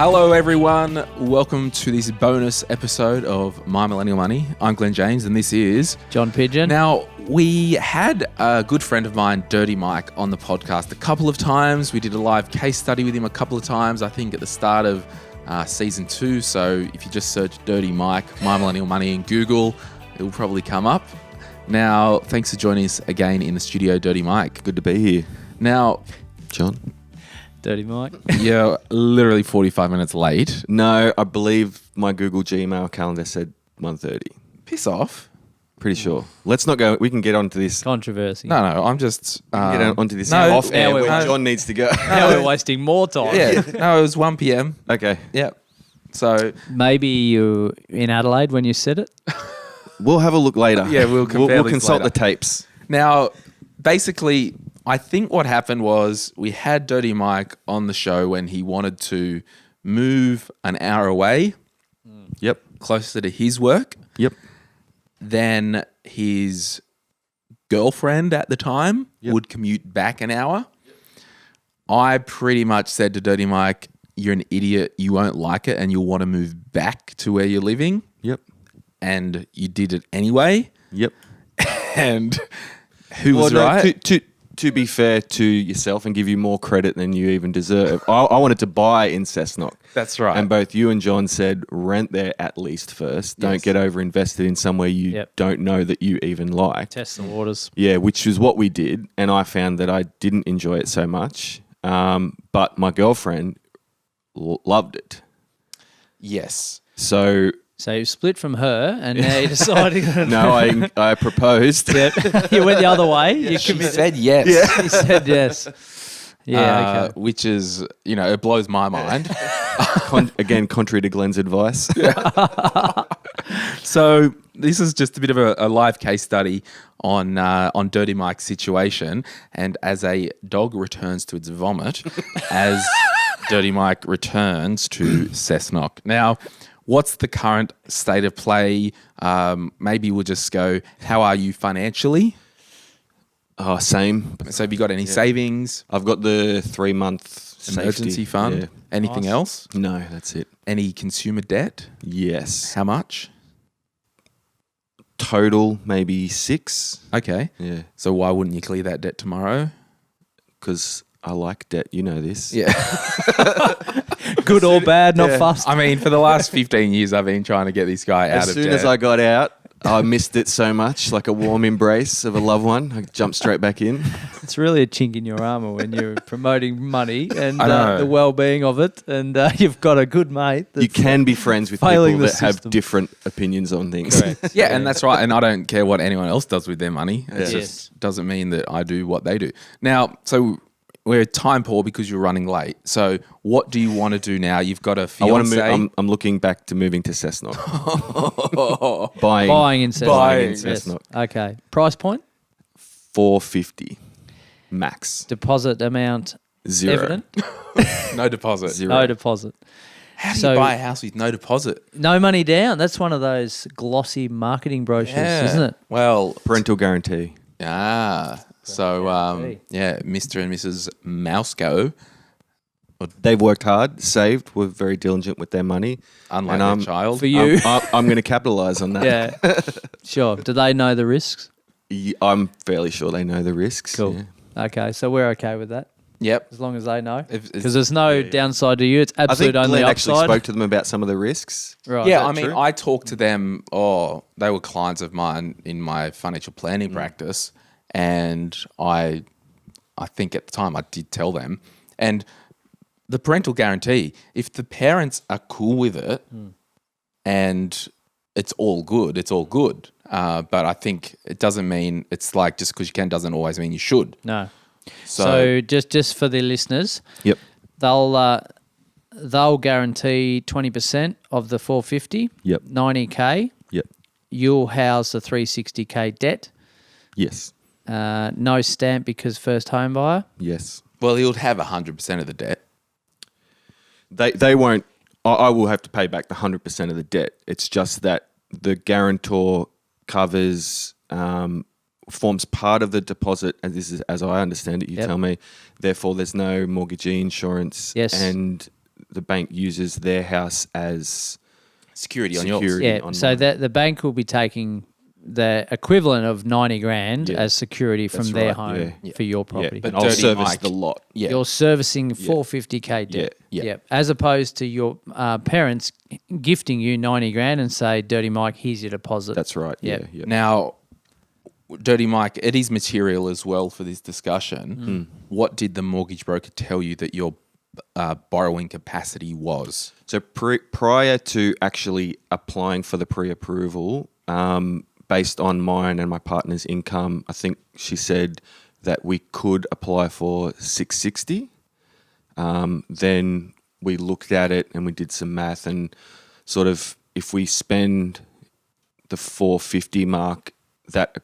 Hello everyone, welcome to this bonus episode of My Millennial Money. I'm Glen James and this is John Pigeon. Now, we had a good friend of mine, Dirty Mike, on the podcast a couple of times. We did a live case study with him a couple of times, I think at the start of season 2. So if you just search Dirty Mike, My Millennial Money in Google, it will probably come up. Now, thanks for joining us again in the studio, Dirty Mike. Good to be here. Now, John? Dirty Mike. you're literally 45 minutes late. No, I believe my Google Gmail calendar said 1:30. Piss off. Pretty sure. Let's not go. We can get onto this. Controversy. No, I'm just... Get onto this no, off air now when we're- John needs to go. Now we're wasting more time. Yeah, no, it was 1 p.m. Okay. Yep. So, Maybe you in Adelaide when you said it. We'll have a look later. Yeah, we'll compare We'll these consult later. the tapes. now, basically, I think what happened was we had Dirty Mike on the show when he wanted to move an hour away, Yep. closer to his work. Yep. Then his girlfriend at the time would commute back an hour. I pretty much said to Dirty Mike, you're an idiot, you won't like it, and you'll want to move back to where you're living. Yep. And you did it anyway. Yep. And who was right? To be fair to yourself and give you more credit than you even deserve, I wanted to buy in Cessnock. That's right. And both you and John said rent there at least first. Don't Yes. get over invested in somewhere you don't know that you even like. Test the waters. Yeah, which is what we did. And I found that I didn't enjoy it so much. But my girlfriend loved it. Yes. So, So you split from her and now you decided. no, I proposed. Yeah. You went the other way. You She committed. said yes. You said yes. Yeah, okay. Which is, it blows my mind. Again, contrary to Glenn's advice. So this is just a bit of a live case study on Dirty Mike's situation, and as a dog returns to its vomit, as Dirty Mike returns to Cessnock. Now, what's the current state of play? Maybe we'll just go, how are you financially? Oh, same. So have you got any savings? I've got the 3-month Emergency safety. fund? Yeah. Anything Nice. else? No, that's it. Any consumer debt? Yes. How much? Total, maybe 6. Okay. Yeah. So why wouldn't you clear that debt tomorrow? Because I like debt. You know this. Yeah. Good or bad, not fussed. I mean, for the last 15 years, I've been trying to get this guy out As of soon debt. as I got out, I missed it so much, like a warm embrace of a loved one. I jumped straight back in. It's really a chink in your armour when you're promoting money and I know. the well-being of it, and you've got a good mate. You can be friends with people failing the that have system. different opinions on things. Correct. Yeah, and that's right. And I don't care what anyone else does with their money. It Yeah. just doesn't mean that I do what they do. Now, so we're time poor because you're running late. So what do you want to do now? You've got a I want to fiance. move. I'm looking back to moving to Cessnock. Buying Buying in Cessnock. Buying in Yes. Cessnock. Okay. Price point? $450 max. Deposit amount 0. evident? No deposit. 0. No deposit. How do So- you buy a house with no deposit? No money down. That's one of those glossy marketing brochures, isn't it? Well, Parental guarantee. so Mr. and Mrs. Mouseco, They've worked hard, saved, were very diligent with their money. unlike And their child. For you. I'm going to capitalize on that. Yeah. Sure. Do they know the risks? I'm fairly sure they know the risks. Cool. Yeah. Okay. So we're okay with that Yep. as long as they know. If- Because there's no downside to you. It's I think absolute only Glenn actually upside. spoke to them about some of the risks. Right. Yeah, that I mean, true? I talked to them. They were clients of mine in my financial planning practice, and I think at the time I did tell them. And the parental guarantee, if the parents are cool with it, and it's all good, it's all good. But I think it doesn't mean it's like just because you can doesn't always mean you should. No. So, So just for the listeners, Yep. they'll guarantee 20% of the 450, Yep. 90K. Yep. You'll house the 360K debt. Yes. No stamp because first home buyer. Yes. well, he would have 100% of the debt. They won't. I will have to pay back the 100% of the debt. It's just that the guarantor covers, forms part of the deposit, and this is as I understand it. You Yep. tell me. Therefore, there's no mortgagee insurance. Yes. And the bank uses their house as Security on yours. security Yeah, on so mine. that the bank will be taking the equivalent of 90 grand Yeah. as security from That's their right, home yeah. for your Yeah, property. but But I'll Dirty service Mike- the lot. Yeah. You're servicing 450K debt. Yeah. Yeah. As opposed to your parents gifting you 90 grand and say, Dirty Mike, here's your deposit. That's right. Yeah. Yeah. Now, Dirty Mike, it is material as well for this discussion. What did the mortgage broker tell you that your borrowing capacity was? So prior to actually applying for the pre-approval, based on mine and my partner's income, I think she said that we could apply for 660. Then we looked at it and we did some math, and sort of if we spend the 450 mark, that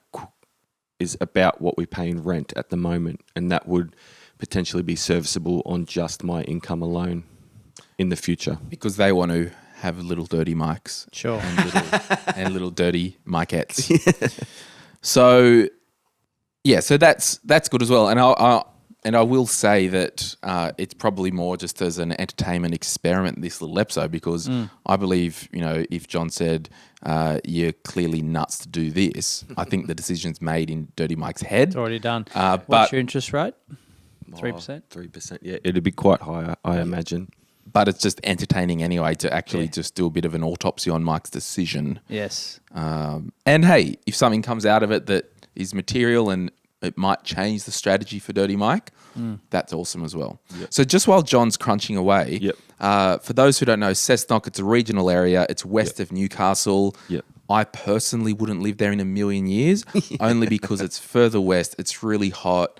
is about what we pay in rent at the moment, and that would potentially be serviceable on just my income alone in the future. Because they want to have little dirty mics. Sure. And little dirty Mikeettes. So, yeah, so that's good as well. And I will say that it's probably more just as an entertainment experiment, this little episode, because I believe, if John said you're clearly nuts to do this, I think the decision's made in Dirty Mike's head. It's already done. but- What's your interest rate? 3%? 3%, yeah. It'd be quite high, I imagine. But it's just entertaining anyway to actually just do a bit of an autopsy on Mike's decision. Yes. And hey, if something comes out of it that is material and it might change the strategy for Dirty Mike, that's awesome as well. Yep. So just while John's crunching away, for those who don't know, Cessnock, it's a regional area. It's west of Newcastle. Yep. I personally wouldn't live there in a million years, only because it's further west. It's really hot.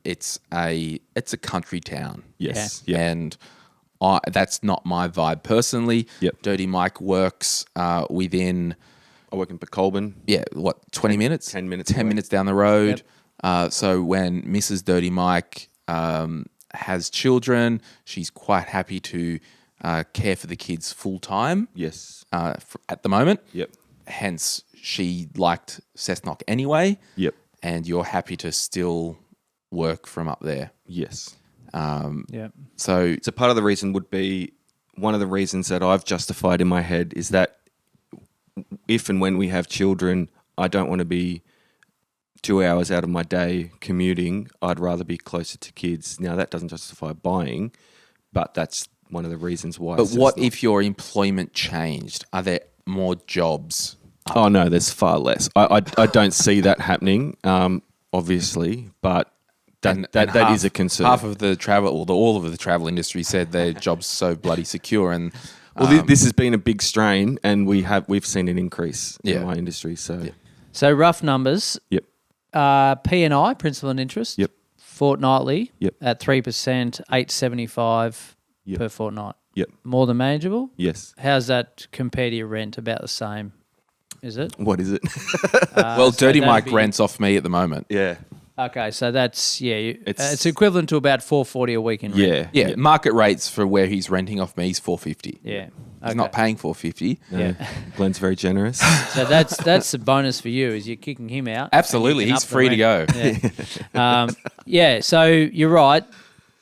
It's a country town. Yes. Yeah. Yeah. And that's not my vibe personally. Yep. Dirty Mike works within, I work in Colburn. 20 minutes? 10 minutes 10 away. minutes down the road. So when Mrs. Dirty Mike has children, she's quite happy to care for the kids full time Yes. at the moment. Yep. Hence, she liked Cessnock anyway. Yep. And you're happy to still work from up there. Yes. Yeah. So So part of the reason would be, one of the reasons that I've justified in my head is that if and when we have children, I don't want to be 2 hours out of my day commuting. I'd rather be closer to kids. Now, that doesn't justify buying, but that's one of the reasons why. But what if your employment changed? Are there more jobs? Oh, no, there's far less. I don't see that happening, obviously, but that is a concern. Half of the travel, all of the travel industry said their jobs so bloody secure, and Well, this has been a big strain, and we've seen an increase Yeah. in my industry. So, So rough numbers, yep, P&I, principal and interest, Yep. fortnightly Yep. at 3%, 875 Yep. per fortnight. yep, More than manageable? yes. How's that compare to your rent? About the same, is it? What is it? well, so Dirty that'd Mike be- rents off me at the moment. Yeah, Okay, so that's, It's- it's equivalent to about $440 a week in rent. yeah, Yeah, market rates for where he's renting off me is $450. Yeah. He's not paying $450. Yeah. Glenn's very generous. So that's the bonus for you, is you're kicking him out. Absolutely, and you can he's up the free to go. rent. Yeah. So you're right.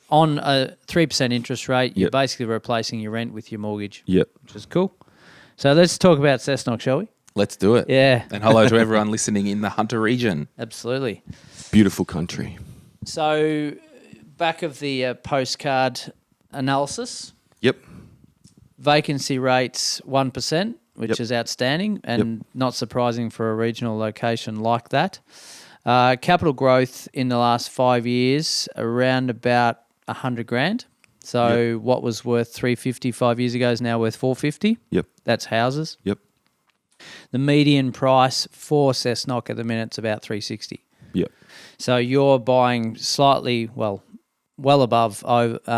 On a 3% interest rate, you're Yep. basically replacing your rent with your mortgage, Yep. which is cool. So let's talk about Cessnock, shall we? Let's do it. Yeah, And hello to everyone listening in the Hunter region. absolutely. Beautiful country. So back of the postcard analysis, Yep. vacancy rates 1%, which Yep. is outstanding and not surprising for a regional location like that. Capital growth in the last 5 years around about 100 grand. So what was worth 350 5 years ago is now worth 450. Yep. That's houses. Yep. The median price for Cessnock at the minute's about 360. Yep. So you're buying slightly, well above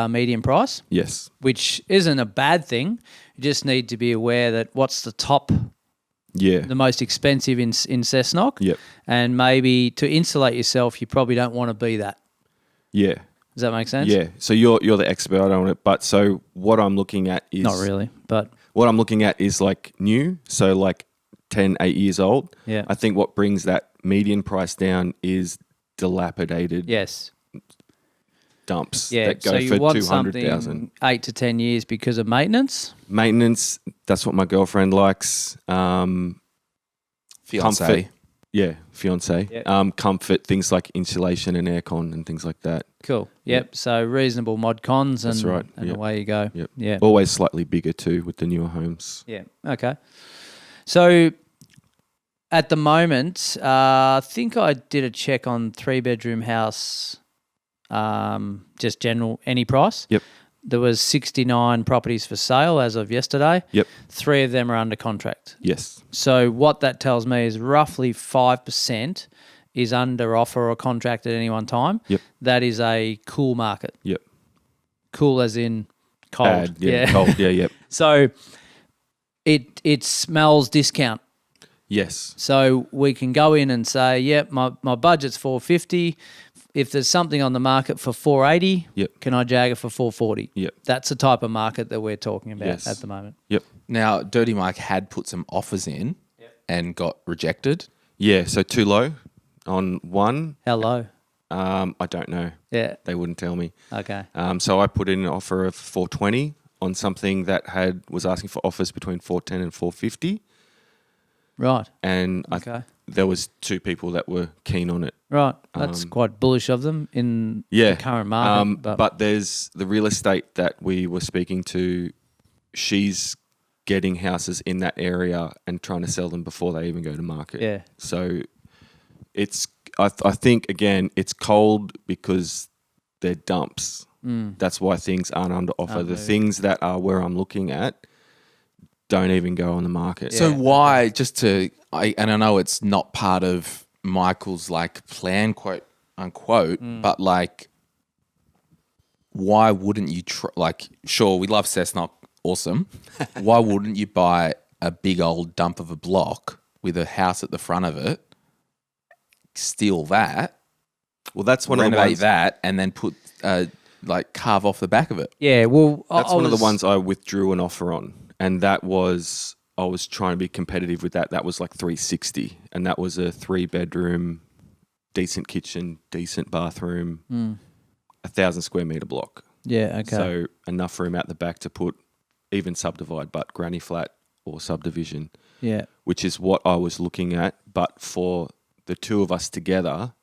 median price, Yes. which isn't a bad thing. You just need to be aware that what's the top, Yeah. the most expensive in Cessnock, Yep. and maybe to insulate yourself, you probably don't want to be that. Yeah. Does that make sense? Yeah. So you're the expert on it, but so what I'm looking at is Not really, but What I'm looking at is like new, so like 8 years old. Yeah. I think what brings that median price down is dilapidated. yes. dumps Yeah, that go so you for want 200,000. something 8 to 10 years because of maintenance? Maintenance, that's what my girlfriend likes. Fiance. Comfort. Yeah, fiance. Yep. Comfort, things like insulation and aircon and things like that. Cool. Yep. So reasonable mod cons and, That's right. and Yep. away you go. Yep. Yeah. Always slightly bigger too with the newer homes. Yeah. Okay. So at the moment, I think I did a check on 3-bedroom house, just general, any price. Yep. There was 69 properties for sale as of yesterday. Yep. 3 of them are under contract. Yes. So what that tells me is roughly 5% is under offer or contract at any one time. Yep. That is a cool market. Yep. Cool as in cold. Bad. Yeah. Cold. Yeah. Yep. So it smells discount. Yes. So we can go in and say, yep, my budget's $450. If there's something on the market for $480, Yep. can I jag it for $440? Yep. That's the type of market that we're talking about Yes. at the moment. Yep. Now, Dirty Mike had put some offers in and got rejected. Yeah. So too low on one. Hello. I don't know. Yeah. They wouldn't tell me. Okay. So I put in an offer of 420 on something that was asking for offers between 410 and 450. Right. And Okay. there was 2 people that were keen on it. Right. That's quite bullish of them in Yeah. the current market. But there's the real estate that we were speaking to. She's getting houses in that area and trying to sell them before they even go to market. Yeah. So it's I think again it's cold because they're dumps. That's why things aren't under offer. Aren't The moving. things that are where I'm looking at don't even go on the market. So Yeah. why, and I know it's not part of Michael's like plan, quote unquote, but like, why wouldn't you sure, we love Cessnock, awesome. Why wouldn't you buy a big old dump of a block with a house at the front of it, steal that, Well, that's one of the renovate ones. that, and then put carve off the back of it? Yeah. Well, That's I one of the was- ones I withdrew an offer on, and that was I was trying to be competitive with that. That was like 360, and that was a 3-bedroom, decent kitchen, decent bathroom, 1,000 square meter block. Yeah. Okay. So enough room out the back to put even subdivide, but granny flat or subdivision, yeah. which is what I was looking at. But for the 2 of us together,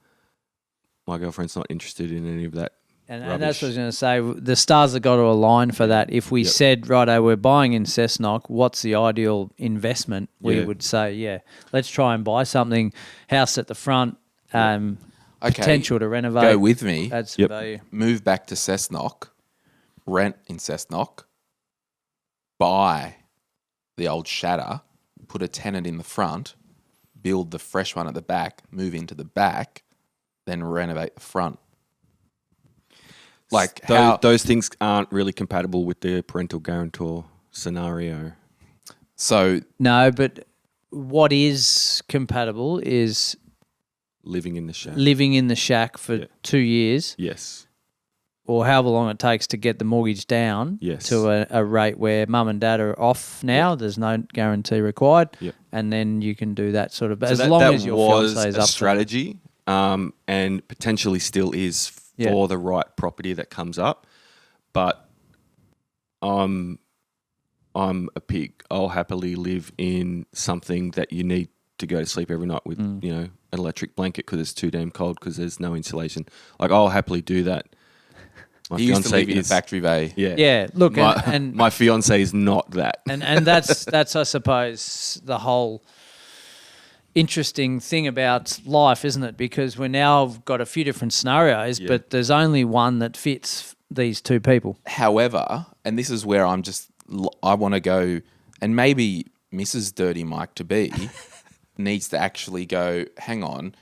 my girlfriend's not interested in any of that. And Rubbish. that's what I was going to say. The stars have got to align for that. If we Yep. said, righto, we're buying in Cessnock, what's the ideal investment? We Yeah. would say, yeah, let's try and buy something, house at the front, Okay. potential to renovate. Go with me. Add some Yep. value. Move back to Cessnock, rent in Cessnock, buy the old shatter, put a tenant in the front, build the fresh one at the back, move into the back, then renovate the front. Like Those things aren't really compatible with the parental guarantor scenario. so No, but what is compatible is Living in the shack. living in the shack for Yeah. 2 years Yes. or however long it takes to get the mortgage down Yes. to a rate where mum and dad are off now. There's no guarantee required. Yep. And then you can do that sort of, So as that, long that as your was fiance is a up for it. strategy, and potentially still is for Yeah. the right property that comes up. But I'm a pig. I'll happily live in something that you need to go to sleep every night with, Mm. an electric blanket because it's too damn cold because there's no insulation. Like I'll happily do that. My he used to fiance live in a is factory bay. yeah. Yeah, look, My, and my fiance is not that. and that's I suppose the whole interesting thing about life, isn't it? Because we're now got a few different scenarios, Yeah. but there's only one that fits these 2 people. However, and this is where I want to go, and maybe Mrs. Dirty Mike to be needs to actually go, hang on,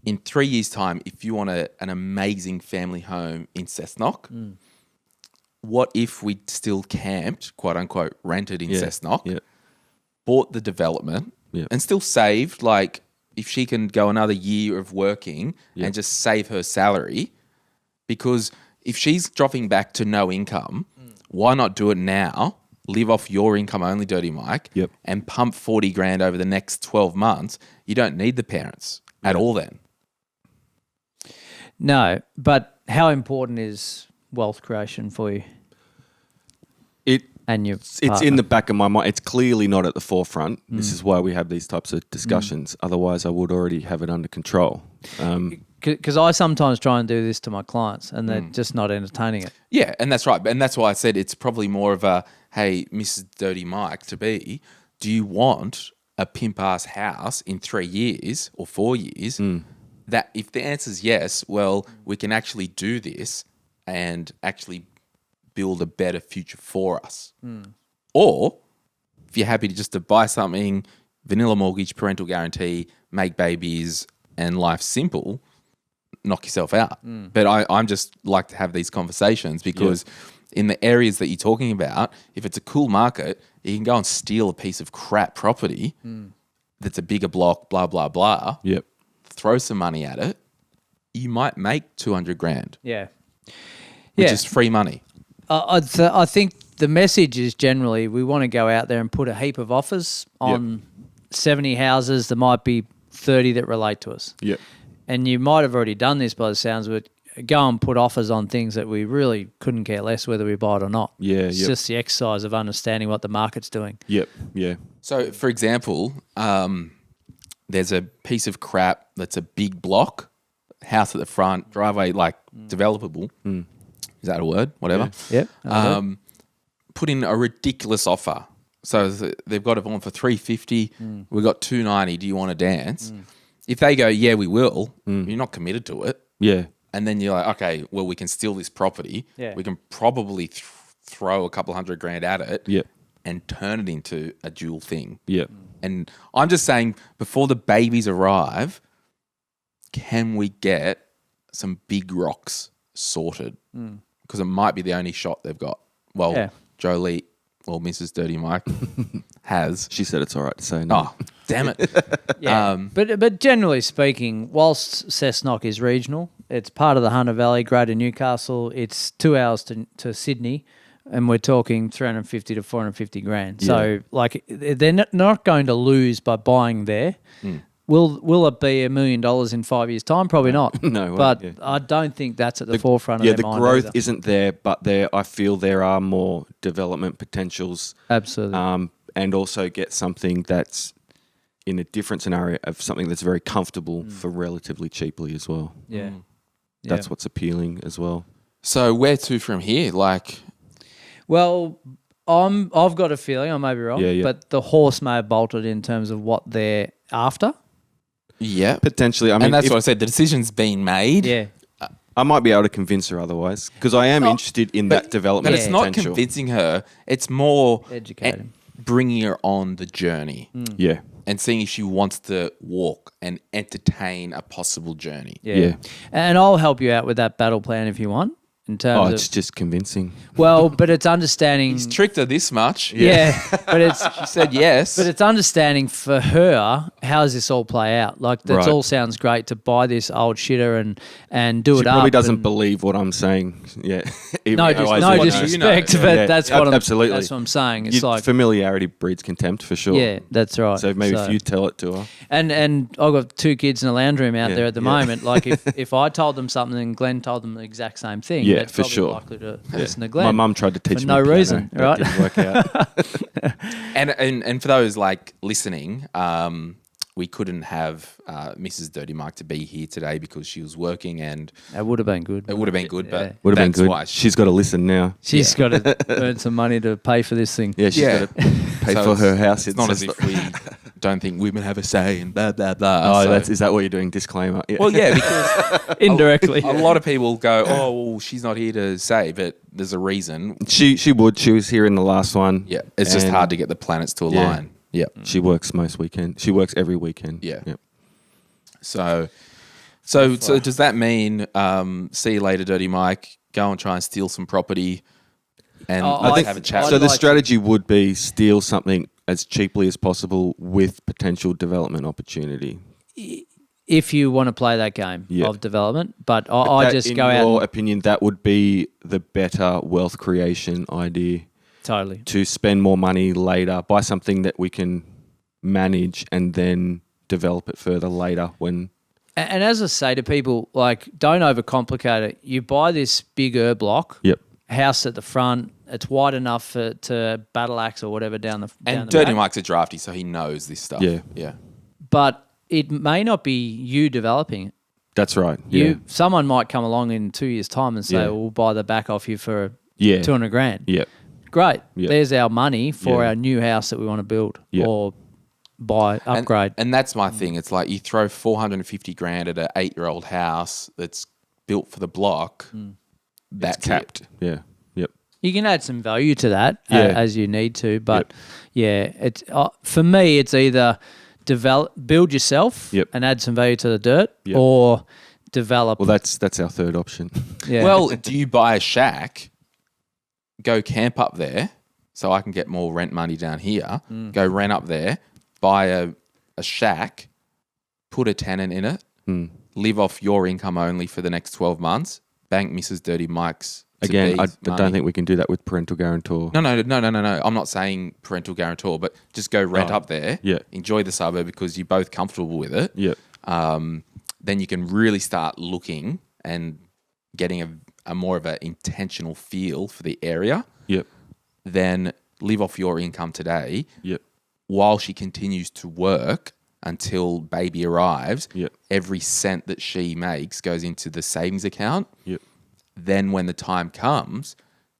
in 3 years' time, if you want an amazing family home in Cessnock, what if we still camped, quote unquote, rented in Cessnock, Yeah. bought the development, Yeah. and still saved, like if she can go another year of working and just save her salary, because if she's dropping back to no income, why not do it now? Live off your income only, Dirty Mike, Yep. and pump 40 grand over the next 12 months. You don't need the parents at all then. No, but How important is wealth creation for you It and your It's partner? in the back of my mind. It's clearly not at the forefront. This is why we have these types of discussions. Otherwise, I would already have it under control. Because I sometimes try and do this to my clients and they're just not entertaining it. Yeah, and that's right. And that's why I said it's probably more of a, hey, Mrs. Dirty Mike to be, do you want a pimp-ass house in 3 years or 4 years? That if the answer is yes, well, we can actually do this and actually build a better future for us. Or if you're happy to buy something, vanilla mortgage, parental guarantee, make babies, and life's simple, knock yourself out. But I'm just like to have these conversations because in the areas that you're talking about, if it's a cool market, you can go and steal a piece of crap property that's a bigger block, blah, blah, blah. Yep. Throw some money at it. You might make 200 grand, Yeah. which is free money. I think the message is generally we want to go out there and put a heap of offers on 70 houses. There might be 30 that relate to us. Yep. And you might have already done this by the sounds of it. Go and put offers on things that we really couldn't care less whether we buy it or not. Yeah, It's yep. just the exercise of understanding what the market's doing. Yep. Yeah. So, for example, there's a piece of crap that's a big block, house at the front, driveway, developable. Is that a word? Whatever. Yep. Put in a ridiculous offer. So they've got it on for 350. We've got 290. Do you want to dance? If they go, yeah, we will, you're not committed to it. Yeah. And then you're like, okay, well, we can steal this property. Yeah. We can probably throw a couple $100 grand at it Yep. and turn it into a dual thing. Yep. And I'm just saying, before the babies arrive, can we get some big rocks sorted? Because it might be the only shot they've got. Well, Yeah. Jolie or Mrs. Dirty Mike has. She said it's all right to say no. Oh, damn it. Yeah. But generally speaking, whilst Cessnock is regional, it's part of the Hunter Valley, Greater Newcastle. It's 2 hours to Sydney, and we're talking 350 to 450 grand. So, they're not going to lose by buying there. Will it be $1 million in 5 years' time? Probably not. No way, But yeah. I don't think that's at the forefront of Yeah, their the mind growth either. isn't there, but I feel there are more development potentials. Absolutely. And also get something that's in a different scenario of something that's very comfortable for relatively cheaply as well. Yeah. That's Yeah. what's appealing as well. So where to from here? Well, I've got a feeling, I may be wrong, Yeah. but the horse may have bolted in terms of what they're after. Yeah. Potentially. I mean, And that's if- what I said. The decision's been made. Yeah. I might be able to convince her otherwise because I am interested in that development But it's not potential. convincing her. It's more Educating. bringing her on the journey Yeah. and seeing if she wants to walk and entertain a possible journey. Yeah. And I'll help you out with that battle plan if you want, in terms Oh, of it's just convincing. well, but it's understanding. He's tricked her this much. Yeah, but it's She said yes. but it's understanding for her how does this all play out. Like that Right. all sounds great to buy this old shitter and do She it up. probably doesn't and- believe what I'm saying. Yeah. Even No, though I no do know. disrespect, You know. but Yeah, that's what I'm absolutely. That's what I'm saying. It's like familiarity breeds contempt for sure. yeah, that's right. So maybe if you tell it to her. And I've got 2 kids in a lounge room out Yeah, there at the yeah. moment. Like if I told them something and Glenn told them the exact same thing, Yeah, they're for probably sure. likely to listen to Glenn. My mum tried to teach for me no piano. reason, That right? didn't work out. And for those listening, we couldn't have Mrs. Dirty Mike to be here today because she was working, and That would have been good. it would have been good, but Would have been that's good. why She's got to listen now. She's got to earn some money to pay for this thing. Yeah, she's Yeah. got to pay So for it's- her house. It's not as if we don't think women have a say and blah blah blah. Oh, So- is that what you're doing? Disclaimer. Yeah. well, yeah, because Indirectly. a lot of people go, "Oh, well, she's not here to say," but there's a reason. She would. She was here in the last one. Yeah, it's just And hard to get the planets to align. Yeah. She works most weekend. She works every weekend. Yeah. Yep. So does that mean see you later, Dirty Mike? Go and try and steal some property, and I let's think- have a chat. I'd So the like to- strategy would be steal something as cheaply as possible with potential development opportunity. If you want to play that game Yeah. of development, but I That, just in go out your and, opinion, that would be the better wealth creation idea. totally. To spend more money later, buy something that we can manage and then develop it further later when And as I say to people, like, don't overcomplicate it. You buy this big block, Yep. house at the front. It's wide enough to battle axe or whatever down the And the Dirty back. Mike's a drafty, so he knows this stuff. Yeah. Yeah. But it may not be you developing it. That's right. Yeah. Someone might come along in 2 years' time and say, Yeah. well, we'll buy the back off you for Yeah. 200 grand. Yeah. Great. Yeah. There's our money for Yeah. our new house that we want to build Yeah. or buy, upgrade. And that's my thing. It's like you throw 450 grand at an 8-year-old house that's built for the block. That's It's capped. Yeah. Yep. You can add some value to that Yeah. as you need to, but it's for me, it's either build yourself Yep. and add some value to the dirt, Yep. or develop. Well, that's our third option. Yeah. Well, do you buy a shack, go camp up there so I can get more rent money down here, go rent up there, buy a shack, put a tenant in it, live off your income only for the next 12 months, bank Mrs. Dirty Mike's Again, I money. don't think we can do that with parental guarantor. No. I'm not saying parental guarantor, but just go rent up there. Yeah. Enjoy the suburb because you're both comfortable with it. Yep. Then you can really start looking and getting a more of an intentional feel for the area. Yep. Then live off your income today Yep. while she continues to work until baby arrives. Yep. Every cent that she makes goes into the savings account. Yep. Then when the time comes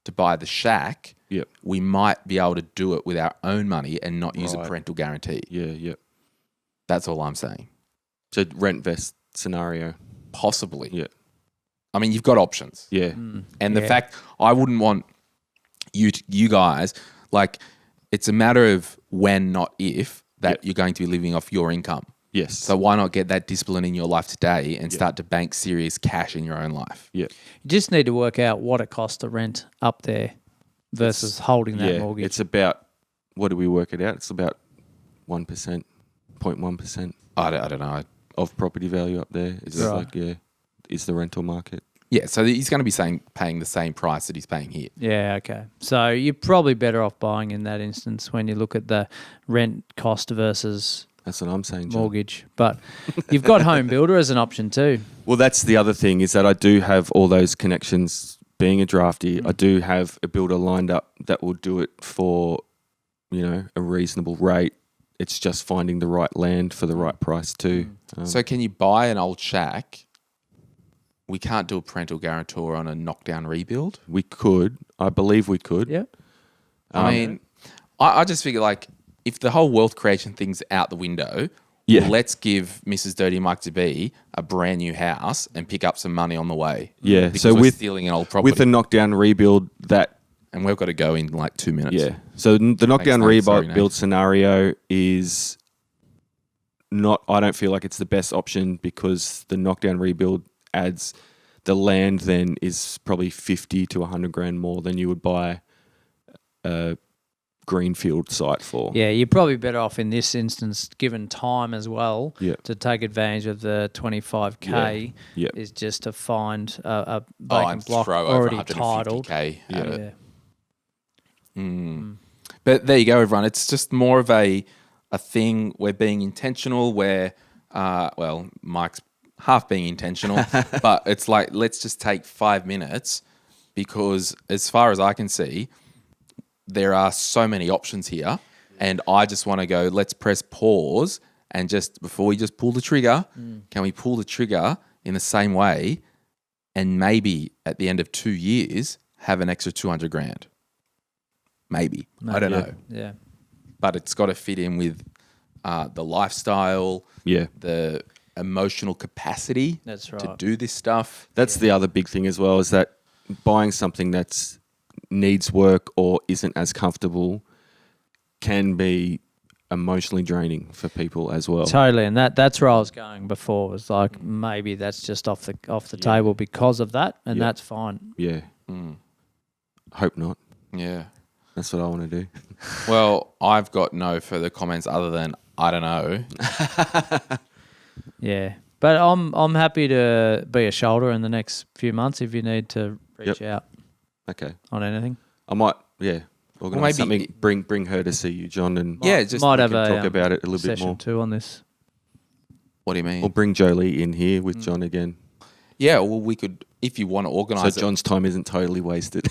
to buy the shack, Yep. we might be able to do it with our own money and not use a Right. parental guarantee. Yeah. Yep. That's all I'm saying. So rent vest scenario. Possibly. Yeah. I mean, you've got options. Yeah. And the Yeah. fact I wouldn't want you guys, like, it's a matter of when, not if, that you're going to be living off your income. Yes. So why not get that discipline in your life today and start to bank serious cash in your own life? yeah. You just need to work out what it costs to rent up there versus holding that Yeah. mortgage. It's about, what do we work it out? It's about 1%, 0.1% I don't know. of property value up there. It's Right. like, is the rental market. Yeah, so he's going to be paying the same price that he's paying here. Yeah, okay. So you're probably better off buying in that instance when you look at the rent cost versus That's what I'm saying, John. mortgage. But you've got home builder as an option too. Well, that's the other thing is that I do have all those connections. Being a drafty, I do have a builder lined up that will do it for, a reasonable rate. It's just finding the right land for the right price too. So can you buy an old shack? We can't do a parental guarantor on a knockdown rebuild. We could. I believe we could. Yeah. I mean, I just figure, like, if the whole wealth creation thing's out the window, Yeah. let's give Mrs. Dirty Mike to be a brand new house and pick up some money on the way. Yeah. Because So we're with stealing an old property. with a knockdown rebuild, that and we've got to go in like 2 minutes. yeah. So the knockdown Nate. Sorry, rebuild Nate. scenario is not. I don't feel like it's the best option because the knockdown rebuild adds the land. Then is probably 50 to 100 grand more than you would buy a greenfield site for. Yeah, you're probably better off in this instance, given time as well, Yeah. to take advantage of the 25K Yeah. is just to find a Oh, vacant and block throw over already titled. 150K at it. Yeah. But there you go, everyone. It's just more of a thing. We're being intentional. Where, Mike's half being intentional, but it's like, let's just take 5 minutes because, as far as I can see, there are so many options here, and I just want to go. Let's press pause and just before we just pull the trigger, can we pull the trigger in the same way, and maybe at the end of 2 years have an extra 200 grand. Maybe. I don't know. Yeah. But it's got to fit in with the lifestyle, Yeah. the emotional capacity That's to right. do this stuff. That's the other big thing as well, is that buying something that's needs work or isn't as comfortable can be emotionally draining for people as well. Totally, and that's where I was going before. Was like maybe that's just off the table because of that, and that's fine. Yeah. Hope not. Yeah. That's what I want to do. Well, I've got no further comments other than I don't know. Yeah, but I'm happy to be a shoulder in the next few months if you need to reach out Okay. on anything. I might, organise maybe- something. Bring her to see you, John, and Yeah, just might we have can a talk about it a little bit session more. too on this. What do you mean? Or bring Jolie in here with John again. Yeah, well, we could, if you want to organise So it. John's time isn't totally wasted.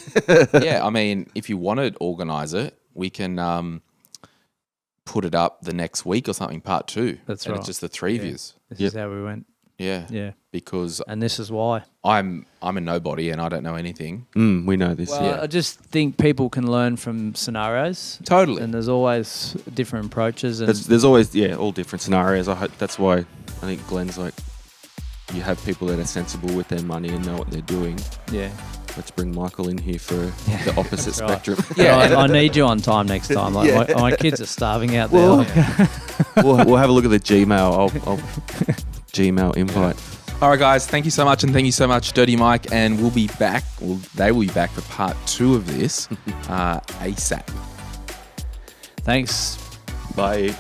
Yeah, I mean, if you want to organise it, we can put it up the next week or something, part 2. That's and right. it's just the 3 of Yeah. yous. This is how we went. Yeah. Yeah. Because And this is why. I'm a nobody and I don't know anything. We know this. Well, I just think people can learn from scenarios. Totally. And there's always different approaches. And There's always, all different scenarios. I hope that's why I think Glenn's like, you have people that are sensible with their money and know what they're doing. yeah. Let's bring Michael in here for the opposite That's right. spectrum. Yeah, I need you on time next time. Like my kids are starving out there. We'll have a look at the Gmail. I'll Gmail invite. All right, guys, thank you so much. And thank you so much, Dirty Mike. And we'll be back. They will be back for part 2 of this ASAP. Thanks. Bye.